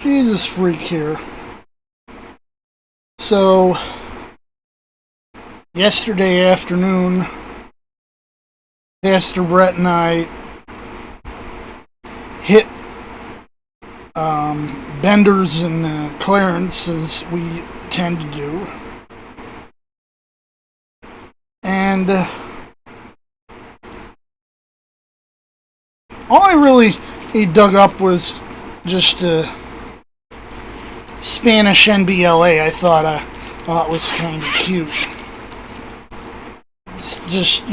Jesus freak here. So, yesterday afternoon, Pastor Brett and I hit Benders and Clarence, as we tend to do. And all I really dug up was just Spanish NBLA. I thought was kind of cute. It's just,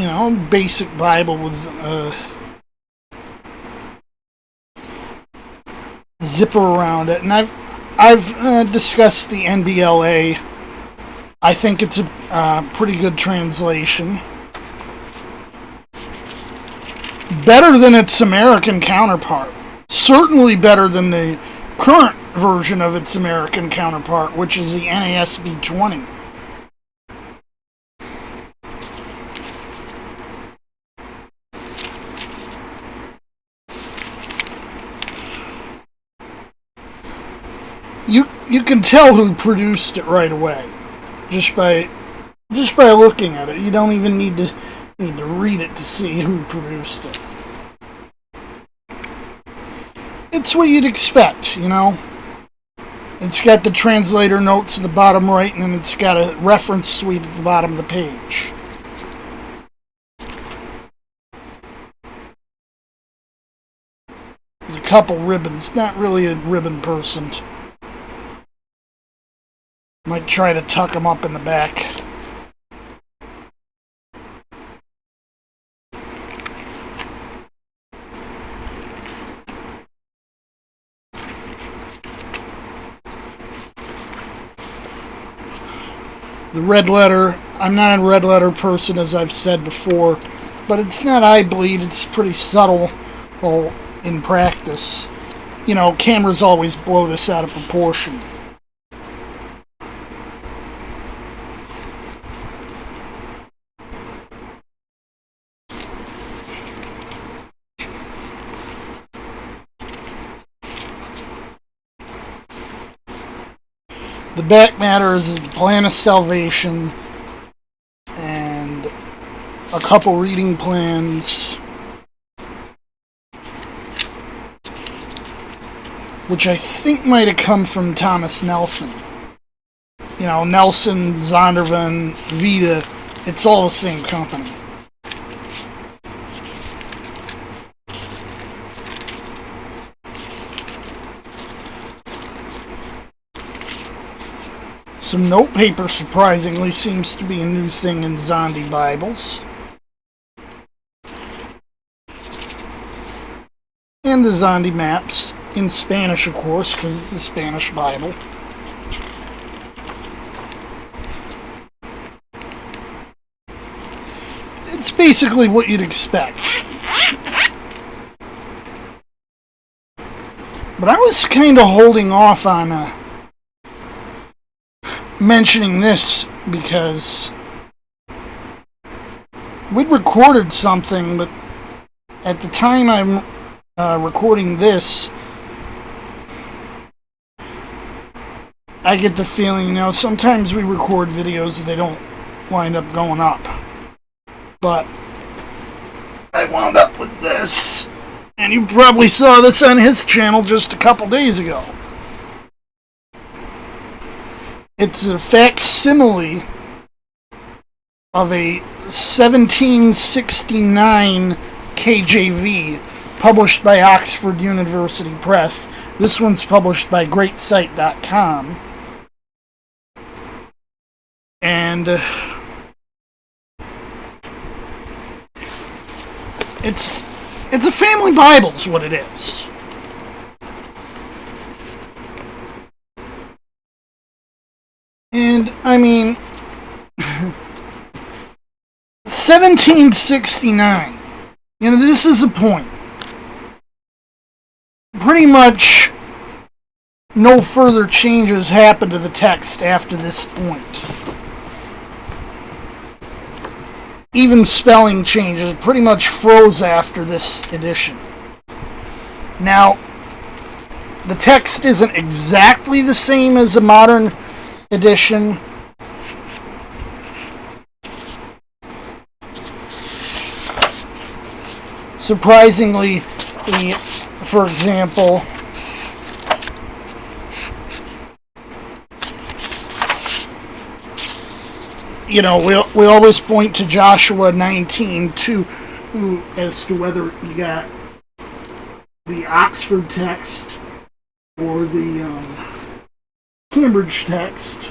basic Bible with zipper around it. And I've discussed the NBLA. I think it's a pretty good translation. Better than its American counterpart. Certainly better than the current version of its American counterpart, which is the NASB 20. You can tell who produced it right away, just by looking at it. You don't even need to read it to see who produced it. It's what you'd expect, It's got the translator notes at the bottom right, and then it's got a reference suite at the bottom of the page. There's a couple ribbons. Not really a ribbon person. Might try to tuck them up in the back. The red letter, I'm not a red letter person, as I've said before, but it's not eye bleed. It's pretty subtle in practice. Cameras always blow this out of proportion. The back matter is a plan of salvation and a couple reading plans, which I think might have come from Thomas Nelson. Nelson, Zondervan, Vita, it's all the same company. Some notepaper, surprisingly, seems to be a new thing in Zondi Bibles. And the Zondi maps, in Spanish, of course, because it's a Spanish Bible. It's basically what you'd expect. But I was kind of holding off on mentioning this because we'd recorded something, but at the time I'm recording this, I get the feeling, sometimes we record videos, they don't wind up going up. But I wound up with this, and you probably saw this on his channel just a couple days ago. It's a facsimile of a 1769 KJV published by Oxford University Press. This one's published by GreatSite.com. And it's a family Bible is what it is. And, 1769. This is the point. Pretty much no further changes happened to the text after this point. Even spelling changes pretty much froze after this edition. Now, the text isn't exactly the same as the modern edition. Surprisingly, for example, we always point to Joshua 19 as to whether you got the Oxford text or the Cambridge text,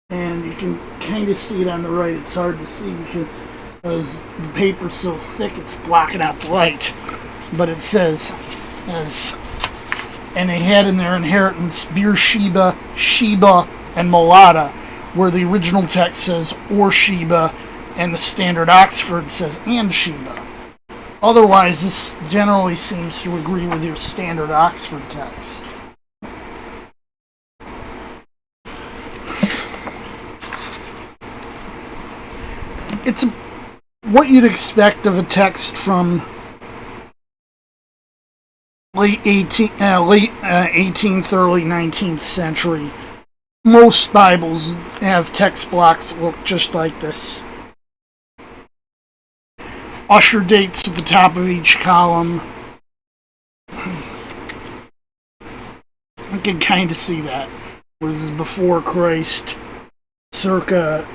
and you can kind of see it on the right. It's hard to see because the paper's so thick it's blocking out the light, but it says, and they had in their inheritance Beersheba, Sheba, and Molada, where the original text says or Sheba, and the Standard Oxford says and Sheba. Otherwise, this generally seems to agree with your Standard Oxford text. It's what you'd expect of a text from late 18th, early 19th century. Most Bibles have text blocks that look just like this. Usher dates at the top of each column. I can kind of see that. This is before Christ, circa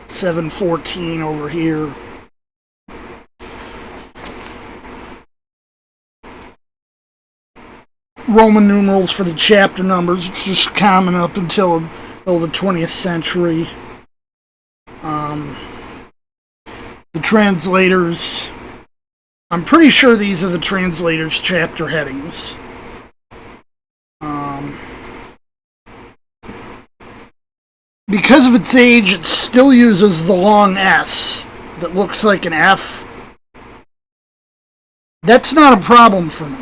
714 over here. Roman numerals for the chapter numbers, it's just common up until the 20th century. The translators, I'm pretty sure these are the translators' chapter headings. Because of its age, it still uses the long S that looks like an F. That's not a problem for me.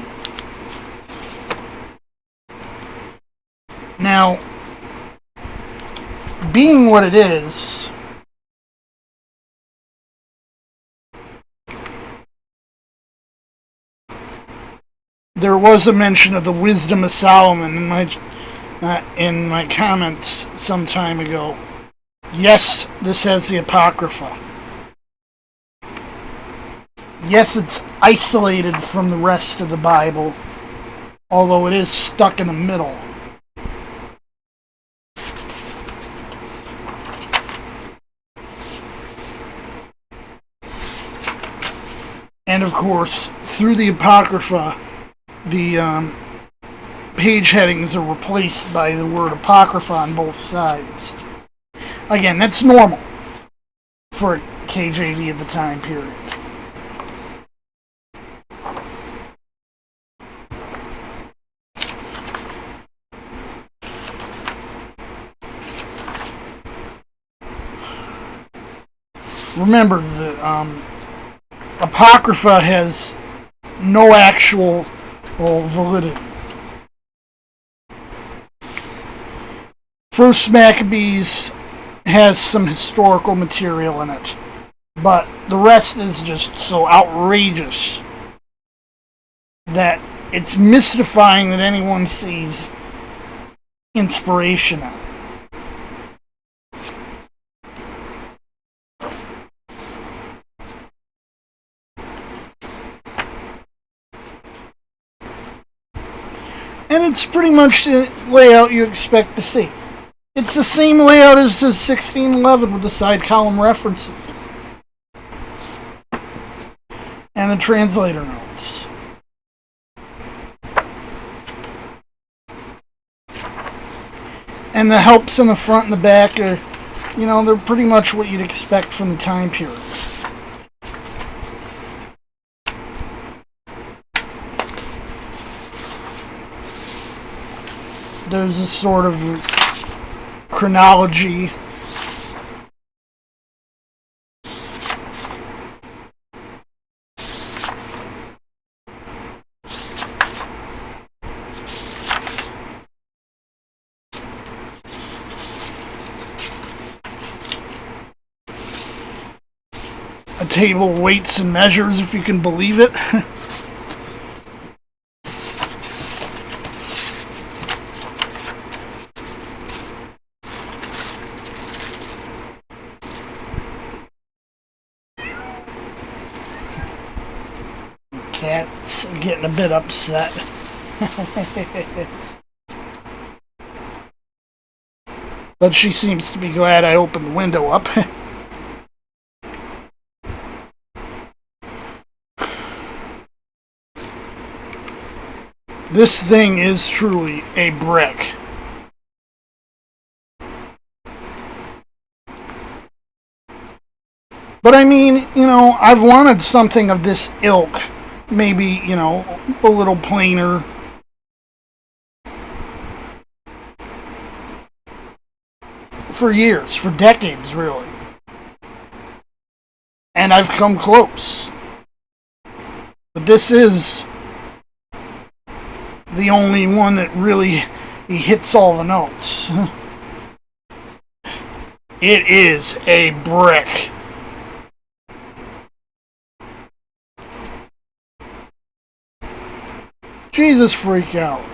Now, being what it is, there was a mention of the wisdom of Solomon in my comments some time ago. Yes, this has the Apocrypha. Yes, it's isolated from the rest of the Bible, although it is stuck in the middle. And of course, through the Apocrypha, the page headings are replaced by the word Apocrypha on both sides. Again, that's normal for KJV at the time period. Remember, the Apocrypha has no actual validity. First Maccabees has some historical material in it, but the rest is just so outrageous that it's mystifying that anyone sees inspiration in it. And it's pretty much the layout you expect to see. It's the same layout as the 1611 with the side column references. And the translator notes. And the helps in the front and the back are, they're pretty much what you'd expect from the time period. There's a sort of chronology. A table of weights and measures, if you can believe it. cat's getting a bit upset. But she seems to be glad I opened the window up. This thing is truly a brick. But I mean, I've wanted something of this ilk. Maybe, a little plainer. For years, for decades, really. And I've come close. But this is the only one that really hits all the notes. It is a brick. Jesus freak out.